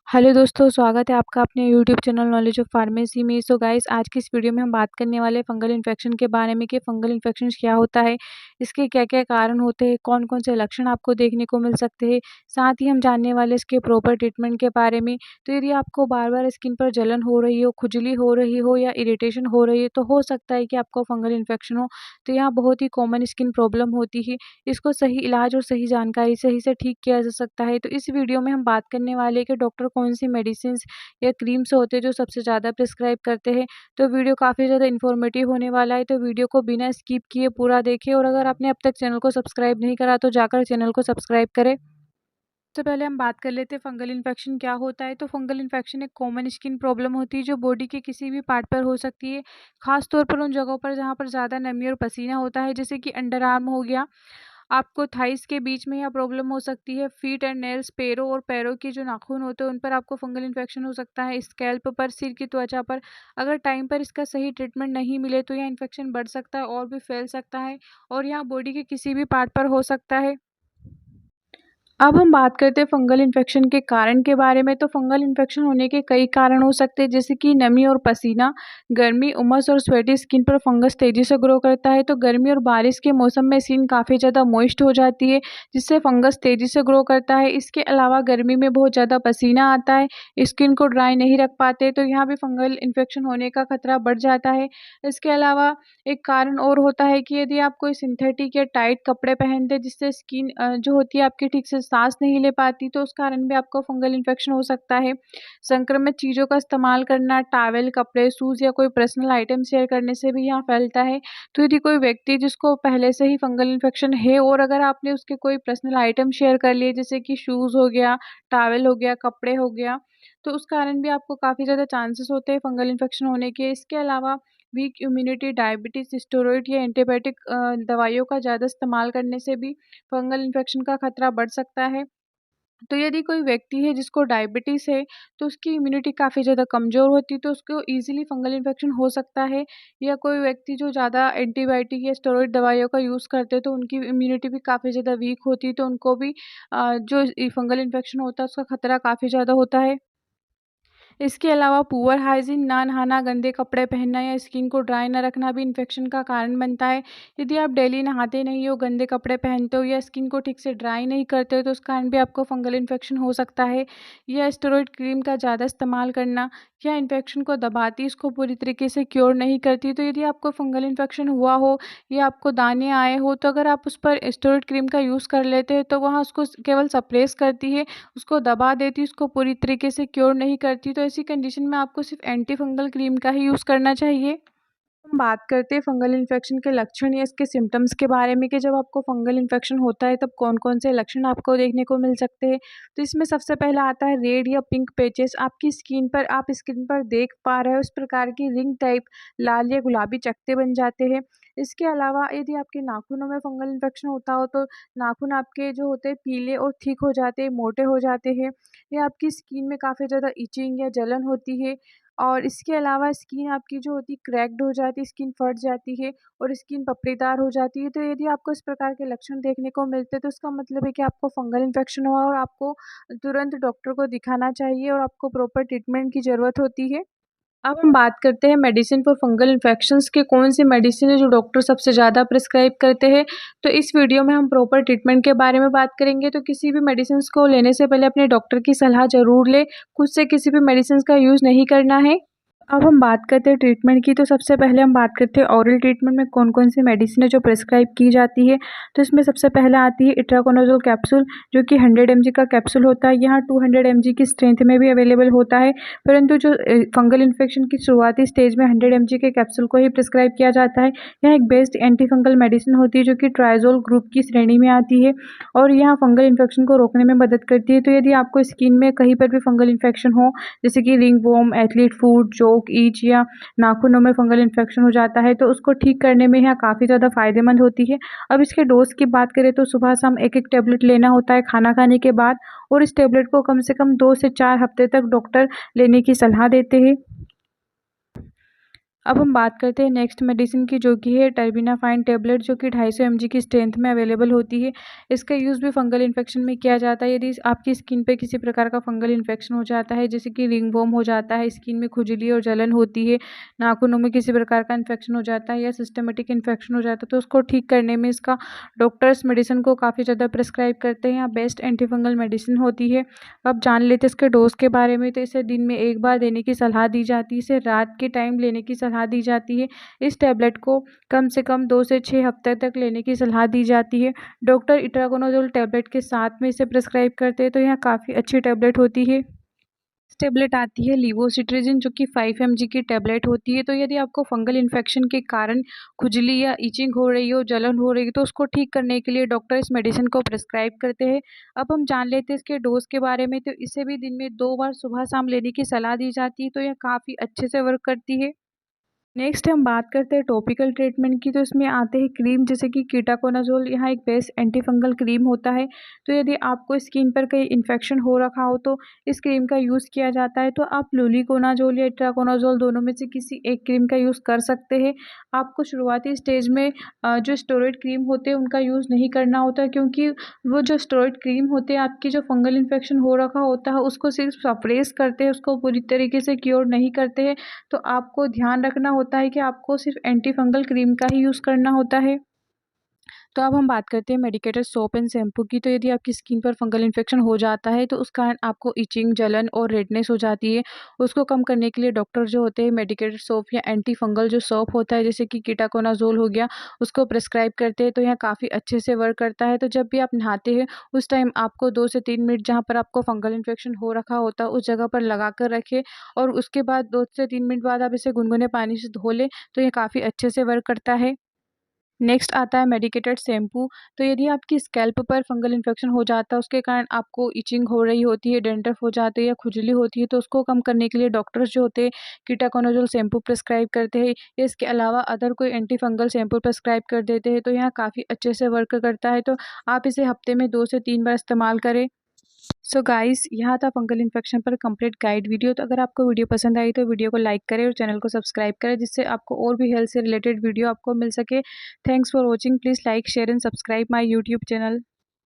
Hello दोस्तों, स्वागत है आपका अपने YouTube channel knowledge of pharmacy में। सो गाइस, आज की इस वीडियो में हम बात करने वाले हैं फंगल इन्फेक्शन के बारे में कि फंगल इन्फेक्शन क्या होता है, इसके क्या-क्या कारण होते हैं, कौन-कौन से लक्षण आपको देखने को मिल सकते हैं। साथ ही हम जानने वाले इसके प्रॉपर ट्रीटमेंट के बारे में। तो यदि आपको बार-बार स्किन पर जलन हो रही हो, खुजली हो रही हो या इरिटेशन हो रही है, तो हो सकता है कि आपको फंगल इन्फेक्शन हो। तो यहाँ बहुत ही कॉमन स्किन प्रॉब्लम होती है। इसको सही इलाज और सही जानकारी से ठीक किया जा सकता है। तो इस वीडियो में हम बात करने वाले हैं कि डॉक्टर कौन सी मेडिसिन्स या क्रीम्स होते हैं जो सबसे ज़्यादा प्रिस्क्राइब करते हैं। तो वीडियो काफ़ी ज़्यादा इन्फॉर्मेटिव होने वाला है, तो वीडियो को बिना स्किप किए पूरा देखें। और अगर आपने अब तक चैनल को सब्सक्राइब नहीं करा तो जाकर चैनल को सब्सक्राइब करें। सबसे पहले हम बात कर लेते हैं फंगल इन्फेक्शन क्या होता है। तो फंगल इन्फेक्शन एक कॉमन स्किन प्रॉब्लम होती है जो बॉडी के किसी भी पार्ट पर हो सकती है, खास तौर पर उन जगहों पर जहाँ पर ज़्यादा नमी और पसीना होता है, जैसे कि अंडर आर्म हो गया, आपको थाइस के बीच में यह प्रॉब्लम हो सकती है। फीट एंड नेल्स, पैरों और पैरों के जो नाखून होते हैं उन पर आपको फंगल इन्फेक्शन हो सकता है। स्कैल्प पर, सिर की त्वचा पर अगर टाइम पर इसका सही ट्रीटमेंट नहीं मिले तो यह इन्फेक्शन बढ़ सकता है और भी फैल सकता है, और यह बॉडी के किसी भी पार्ट पर हो सकता है। अब हम बात करते हैं फंगल इन्फेक्शन के कारण के बारे में। तो फंगल इन्फेक्शन होने के कई कारण हो सकते हैं, जैसे कि नमी और पसीना, गर्मी, उमस और स्वेटी स्किन पर फंगस तेजी से ग्रो करता है। तो गर्मी और बारिश के मौसम में स्किन काफ़ी ज़्यादा मॉइस्ट हो जाती है, जिससे फंगस तेजी से ग्रो करता है। इसके अलावा गर्मी में बहुत ज़्यादा पसीना आता है, स्किन को ड्राई नहीं रख पाते, तो यहाँ भी फंगल इन्फेक्शन होने का खतरा बढ़ जाता है। इसके अलावा एक कारण और होता है कि यदि आप कोई सिंथेटिक या टाइट कपड़े पहनते हैं जिससे स्किन जो होती है आपकी ठीक से सांस नहीं ले पाती, तो उस कारण भी आपको फंगल इन्फेक्शन हो सकता है। संक्रमित चीज़ों का इस्तेमाल करना, टॉवल, कपड़े, शूज़ या कोई पर्सनल आइटम शेयर करने से भी यहाँ फैलता है। तो यदि कोई व्यक्ति जिसको पहले से ही फंगल इन्फेक्शन है और अगर आपने उसके कोई पर्सनल आइटम शेयर कर लिए, जैसे कि शूज़ हो गया, टॉवल हो गया, कपड़े हो गया, तो उस कारण भी आपको काफ़ी ज़्यादा चांसेस होते हैं फंगल इन्फेक्शन होने के। इसके अलावा वीक इम्यूनिटी, डायबिटीज़, स्टेरॉइड या एंटीबायोटिक दवाइयों का ज़्यादा इस्तेमाल करने से भी फंगल इन्फेक्शन का खतरा बढ़ सकता है। तो यदि कोई व्यक्ति है जिसको डायबिटीज़ है, तो उसकी इम्यूनिटी काफ़ी ज़्यादा कमज़ोर होती है, तो उसको ईज़िली फंगल इन्फेक्शन हो सकता है। या कोई व्यक्ति जो ज़्यादा एंटीबायोटिक या स्टेरॉइड दवाइयों का यूज़ करते हैं, तो उनकी इम्यूनिटी भी काफ़ी ज़्यादा वीक होती है, तो उनको भी जो फंगल इन्फेक्शन होता है, उसका खतरा काफ़ी ज़्यादा होता है। इसके अलावा पुअर हाइजीन, ना नहाना, गंदे कपड़े पहनना या स्किन को ड्राई न रखना भी इन्फेक्शन का कारण बनता है। यदि आप डेली नहाते नहीं हो, गंदे कपड़े पहनते हो या स्किन को ठीक से ड्राई नहीं करते हो, तो उस कारण भी आपको फंगल इन्फेक्शन हो सकता है। या स्टेरॉइड क्रीम का ज़्यादा इस्तेमाल करना या इन्फेक्शन को दबाती, इसको पूरी तरीके से क्योर नहीं करती। तो यदि आपको फंगल इन्फेक्शन हुआ हो या आपको दाने आए हो, तो अगर आप उस पर स्टेरॉइड क्रीम का यूज़ कर लेते हैं, तो वहाँ उसको केवल सप्रेस करती है, उसको दबा देती, उसको पूरी तरीके से क्योर नहीं करती। तो ऐसी कंडीशन में आपको सिर्फ एंटी फंगल क्रीम का ही यूज़ करना चाहिए। हम बात करते हैं फंगल इन्फेक्शन के लक्षण या इसके सिम्टम्स के बारे में कि जब आपको फंगल इन्फेक्शन होता है तब कौन-कौन से लक्षण आपको देखने को मिल सकते हैं। तो इसमें सबसे पहला आता है रेड या पिंक पैचेस, आपकी स्किन पर देख पा रहे हो इस प्रकार की रिंग टाइप लाल या गुलाबी चकत्ते बन जाते हैं। इसके अलावा यदि आपके नाखूनों में फंगल इन्फेक्शन होता हो तो नाखून आपके जो होते हैं पीले और थिक हो जाते हैं, मोटे हो जाते हैं, या आपकी स्किन में काफ़ी ज़्यादा इचिंग या जलन होती है। और इसके अलावा स्किन आपकी जो होती है क्रैक्ड हो जाती है, स्किन फट जाती है और स्किन पपड़ीदार हो जाती है। तो यदि आपको इस प्रकार के लक्षण देखने को मिलते हैं, तो इसका मतलब है कि आपको फंगल इन्फेक्शन हुआ और आपको तुरंत डॉक्टर को दिखाना चाहिए और आपको प्रॉपर ट्रीटमेंट की ज़रूरत होती है। अब हम बात करते हैं मेडिसिन फॉर फंगल इन्फेक्शंस के कौन सी मेडिसिन है जो डॉक्टर सबसे ज़्यादा प्रिस्क्राइब करते हैं। तो इस वीडियो में हम प्रॉपर ट्रीटमेंट के बारे में बात करेंगे। तो किसी भी मेडिसिन को लेने से पहले अपने डॉक्टर की सलाह ज़रूर लें, खुद से किसी भी मेडिसिन का यूज़ नहीं करना है। अब हम बात करते हैं ट्रीटमेंट की। तो सबसे पहले हम बात करते हैं ओरल ट्रीटमेंट में कौन-कौन सी मेडिसिन है जो प्रिस्क्राइब की जाती है। तो इसमें सबसे पहले आती है इट्राकोनाज़ोल कैप्सूल, जो कि 100 mg का कैप्सूल होता है। यहाँ 200 mg की स्ट्रेंथ में भी अवेलेबल होता है, परंतु जो फंगल इन्फेक्शन की शुरुआती स्टेज में 100 mg के कैप्सूल को ही प्रिस्क्राइब किया जाता है। यह एक बेस्ट एंटी फंगल मेडिसिन होती है जो कि ट्राइज़ोल ग्रुप की श्रेणी में आती है और यह फंगल इन्फेक्शन को रोकने में मदद करती है। तो यदि आपको स्किन में कहीं पर भी फंगल इन्फेक्शन हो, जैसे कि रिंगवॉर्म, एथलीट फूट, जोक ईच या नाखूनों में फंगल इन्फेक्शन हो जाता है, तो उसको ठीक करने में यह काफ़ी ज़्यादा फ़ायदेमंद होती है। अब इसके डोज़ की बात करें तो सुबह शाम 1-1 टैबलेट लेना होता है खाना खाने के बाद, और इस टैबलेट को कम से कम 2 से 4 हफ्ते तक डॉक्टर लेने की सलाह देते हैं। अब हम बात करते हैं नेक्स्ट मेडिसिन की, जो कि है टर्बिनाफाइन टेबलेट, जो कि 250 mg की स्ट्रेंथ में अवेलेबल होती है। इसका यूज़ भी फंगल इन्फेक्शन में किया जाता है। यदि आपकी स्किन पे किसी प्रकार का फंगल इन्फेक्शन हो जाता है, जैसे कि रिंगवॉर्म हो जाता है, स्किन में खुजली और जलन होती है, नाखूनों में किसी प्रकार का इन्फेक्शन हो जाता है या सिस्टमेटिक इन्फेक्शन हो जाता है, तो उसको ठीक करने में इसका डॉक्टर्स मेडिसिन को काफ़ी ज़्यादा प्रिस्क्राइब करते हैं। बेस्ट एंटीफंगल मेडिसिन होती है। अब जान लेते हैं इसके डोज के बारे में। तो इसे दिन में 1 बार देने की सलाह दी जाती है। इसे रात के टाइम लेने की सलाह दी जाती है। इस टैबलेट को कम से कम 2 से 6 हफ्ते तक लेने की सलाह दी जाती है। डॉक्टर इट्राकोनाज़ोल टैबलेट के साथ में इसे प्रिस्क्राइब करते हैं, तो यह काफ़ी अच्छी टैबलेट होती है। टैबलेट आती है लीवोसिट्रिजिन, जो कि 5 mg की टैबलेट होती है। तो यदि आपको फंगल इन्फेक्शन के कारण खुजली या इचिंग हो रही हो, जलन हो रही है, तो उसको ठीक करने के लिए डॉक्टर इस मेडिसिन को प्रिस्क्राइब करते हैं। अब हम जान लेते हैं इसके डोज के बारे में। तो इसे भी दिन में 2 बार सुबह शाम लेने की सलाह दी जाती है। तो यह काफ़ी अच्छे से वर्क करती है। नेक्स्ट हम बात करते हैं टॉपिकल ट्रीटमेंट की। तो इसमें आते हैं क्रीम, जैसे कि कीटाकोनाज़ोल, यहाँ एक बेस्ट एंटीफंगल क्रीम होता है। तो यदि आपको स्किन पर कहीं इन्फेक्शन हो रखा हो, तो इस क्रीम का यूज़ किया जाता है। तो आप फ्लूलिकोनाज़ोल या इट्राकोनाज़ोल दोनों में से किसी एक क्रीम का यूज़ कर सकते हैं। आपको शुरुआती स्टेज में जो स्टेरॉइड क्रीम होते हैं उनका यूज़ नहीं करना होता है, क्योंकि वो जो स्टेरॉइड क्रीम होते हैं आपकी जो फंगल इन्फेक्शन हो रखा होता है उसको सिर्फ सप्रेस करते हैं, उसको पूरी तरीके से क्योर नहीं करते हैं। तो आपको ध्यान रखना होता है कि आपको सिर्फ एंटी फंगल क्रीम का ही यूज़ करना होता है। तो अब हम बात करते हैं मेडिकेटेड सोप एंड शैम्पू की। तो यदि आपकी स्किन पर फंगल इन्फेक्शन हो जाता है, तो उस कारण आपको इचिंग, जलन और रेडनेस हो जाती है। उसको कम करने के लिए डॉक्टर जो होते हैं मेडिकेटेड सोप या एंटी फंगल जो सोप होता है, जैसे कि कीटाकोनाज़ोल हो गया, उसको प्रिस्क्राइब करते हैं। तो यह काफ़ी अच्छे से वर्क करता है। तो जब भी आप नहाते हैं उस टाइम आपको 2 से 3 मिनट जहाँ पर आपको फंगल इन्फेक्शन हो रखा होता है उस जगह पर लगा कर रखें, और उसके बाद 2 से 3 मिनट बाद आप इसे गुनगुने पानी से धो लें। तो ये काफ़ी अच्छे से वर्क करता है। नेक्स्ट आता है मेडिकेटेड शैम्पू। तो यदि आपकी स्कैल्प पर फंगल इन्फेक्शन हो जाता है, उसके कारण आपको इचिंग हो रही होती है, डैंड्रफ हो जाती है या खुजली होती है, तो उसको कम करने के लिए डॉक्टर्स जो होते हैं कीटाकोनाज़ोल शैम्पू प्रिस्क्राइब करते हैं, या इसके अलावा अदर कोई एंटी फंगल शैम्पू प्रिस्क्राइब कर देते हैं। तो यह काफ़ी अच्छे से वर्क करता है। तो आप इसे हफ्ते में 2 से 3 बार इस्तेमाल करें। सो गाइस, यहाँ था फंगल इन्फेक्शन पर कंप्लीट गाइड वीडियो। तो अगर आपको वीडियो पसंद आई तो वीडियो को लाइक करें और चैनल को सब्सक्राइब करें, जिससे आपको और भी हेल्थ से रिलेटेड वीडियो आपको मिल सके। Thanks for watching. Please like, share and subscribe my YouTube channel.